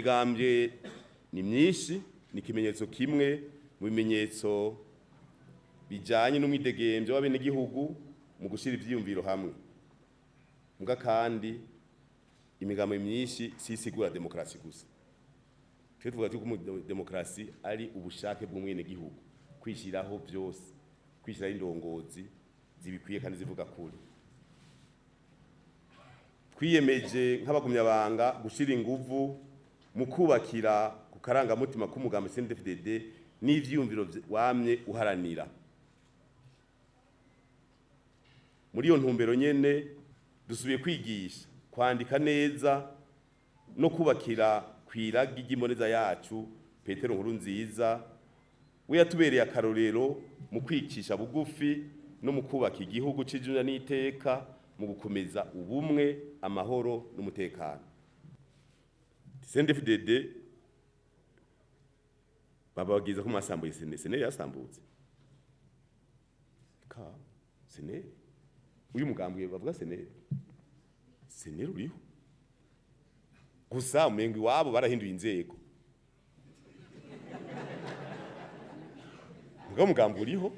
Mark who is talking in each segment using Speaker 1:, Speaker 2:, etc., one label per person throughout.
Speaker 1: imigambwe ni myinshi, ni ikimenyetso kimwe mu bimenyetso bijanye n'umwidegemvyo w'abenegihugu mu gushira ivyiyumviro hamwe. Muga kandi imigambwe myinshi sisigura demokrasi gusa. Twe tuvuga ko demokrasi ari ubushake bw'umwenegihugu kwishiraho byose, kwishiraho indongozi zibikwiye kandi zivuga kuri. Twiyemeje nk'abakumyabanga gushira inguvu mu kubakira ku karangamutima k'umugambi CNDD-FDD n'ivyiyumviro wamye uharanira. Muri iyo ntumbero nyene dusubiye kwigisha, kwandika neza no kubakira kwiragi ry'imboneza yacu Petero Nkurunziza we yatubereye akarorero mu kwicisha bugufi no mu kubaka igihugu c'ijuna n'iteka mu gukomeza ubumwe, amahoro n'umutekano. CNDD-FDD babagiza ko masambuye sene yasambutse. Ka sene uyu mugambi bavuga sene ruriho. Gusa umengi wabo barahinduye inzego. Ngo mugambi uriho.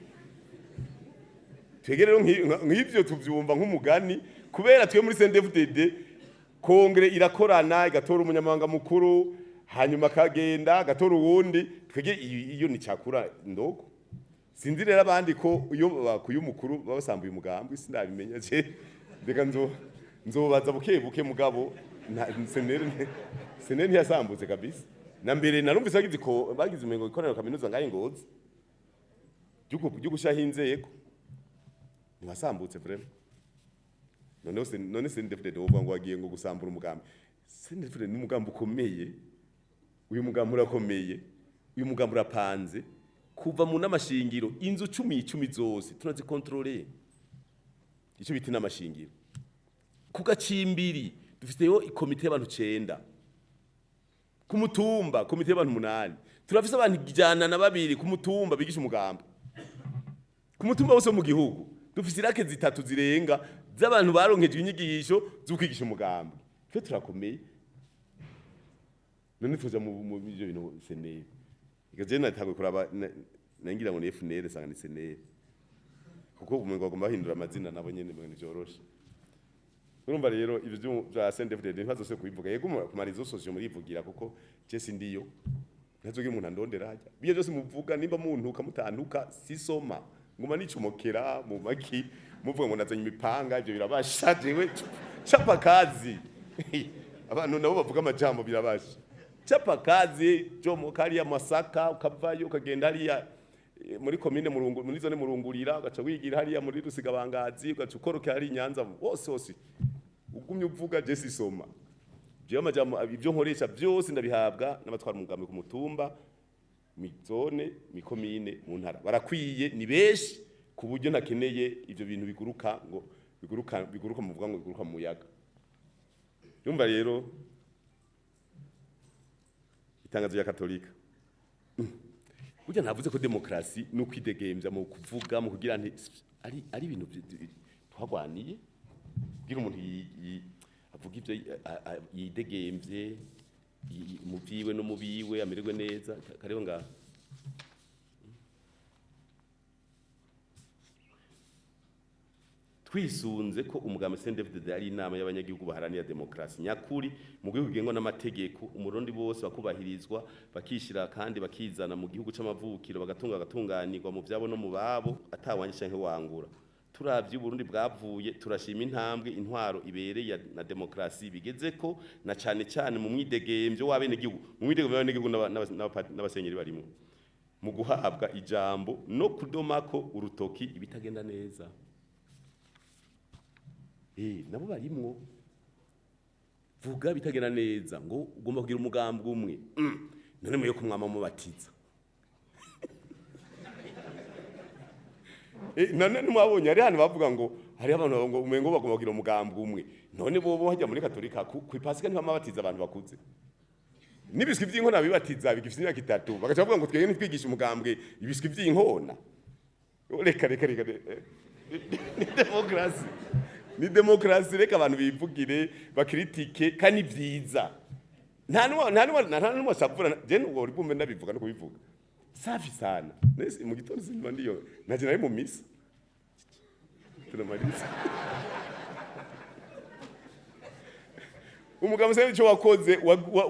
Speaker 1: Twegerero nk'ivyo tuvyumva nk'umugani kubera twe muri CNDD-FDD kongere irakorana igatora umunyamabanga mukuru hanyuma kagenda gatora uwundi twege iyo ni cakura ndoko. Sinzi rero abandi ko iyo bakuye umukuru babasambuye umugambi sindabimenya je ndeka nzobaza buke mugabo seneri ntiyasambutse kabisa. Na mbere narumvise bagize umengo ikorera kaminuza ngaye Ngozi byo gushaho inzego ntibasambutse vraiment. None CNDD-FDD wovuga ngo wagiye ngo gusambura umugambi. CNDD-FDD ni umugambi ukomeye, uyu mugambi urakomeye, uyu mugambi urapanze kuva mu namashingiro inzu 10 zose turazikontrole. Icyo biti namashingiro kugacimbiri dufiteyo ikomite y'abantu 9, ku mutumba komite y'abantu 8, turafise abantu 102 ku mutumba bigisha umugambi. Ku mutumba wose mu gihugu dufise irake 3 zirenga z'abantu baronkeje inyigisho zo kwigisha umugambi. Twe turakomeye. None tuza mu byo bintu seneri. Igaje natangwe kuraba nangira ngo ni FNL sanga ni seneri. Kuko umuntu agomba bahindura amazina nabo nyene mu byoroshe. Urumva rero ibyo bya CNDD-FDD ntazose kubivuga yego ku marizo social muri ivugira kuko je sindiyo. Ntazoge umuntu andondera hajya. Biye byose muvuga nimba muntu ukamutantuka sisoma. Nguma nicumokera mu maki muvuga ngo nazanye imipanga ibyo birabasha jewe capa kazi. Abantu nabo bavuga amajambo birabasha. Capa kazi jomo kariya Masaka ukavayo ukagenda hariya muri commune Murungu muri zone Murungurira ugaca wigira hariya muri Rusigabangazi ugaca ukoroka hari Nyanza wose ugumye uvuga je sisoma. Je amajambo ibyo nkoresha byose ndabihabwa n'abatwara umugambi ku mutumba mi zone mi commune mu ntara barakwiye ni beshi ku buryo nakeneye ibyo bintu biguruka ngo biguruka muvuga ngo biguruka mu muyaga. Yumva rero itangazo ya Katolika burya ntavuze ko demokrasi no kwidegemvya mu kuvuga mu kugira nti ari ibintu twagwaniye kugira umuntu avuga ibyo yidegemvye mu byiwe no mu biwe amererwe neza kariho ngaho. Twisunze ko umugambi CNDD-FDD ari inama y'abanyagihugu baharanira demokrasi nyakuri mu gihugu gengwa n'amategeko umurundi bose bakubahirizwa bakishira kandi bakizana mu gihugu c'amavukiro bagatunganirwa mu byabo no mu babo atawanyisha nke wangura. Turavye Burundi bwavuye turashima intambwe intwaro ibereye na demokrasi bigeze ko na cyane mu mwidegemvyo w'abenegihugu mu mwidegemvyo w'abenegihugu n'abasenyeri barimo mu guhabwa ijambo no kudomako urutoki ibitagenda neza. Nabo barimwo vuga bitagenda neza ngo ugomba kugira umugambi umwe none muyo kumwama mu batiza. None mwabonye ari hano bavuga ngo hari abantu ngo umengo bagomba kugira umugambi umwe none bobo hajya muri Katolika ku Pasika niho amabatiza abantu bakuze nibiswi by'inkona bibatiza bigifite imyaka 3 bagaca bavuga ngo twege nitwigisha umugambwe ibiswi by'inkona. Reka ni demokrasi reka abantu bivugire bakritike kandi byiza nta numwe sapfura je ngo uri bumve ndabivuga no kubivuga safi sana nese mu gitondo sinima ndiyo naje naye mu misa tunamaliza umugabo se cyo wakoze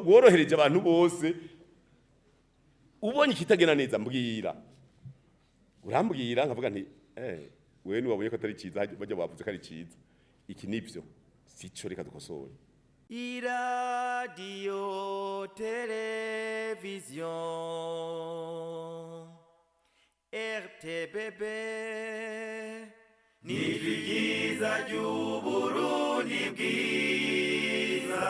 Speaker 1: worohereje abantu bose ubonye kitagena neza mbwira urambwira nkavuga nti wewe ni wabonye ko atari ciza bajya bavuze ko ari ciza iki nivyo sico reka dukosore
Speaker 2: iradiyo televiziyo RTBB n'ijwi ryiza ry'Uburundi bwiza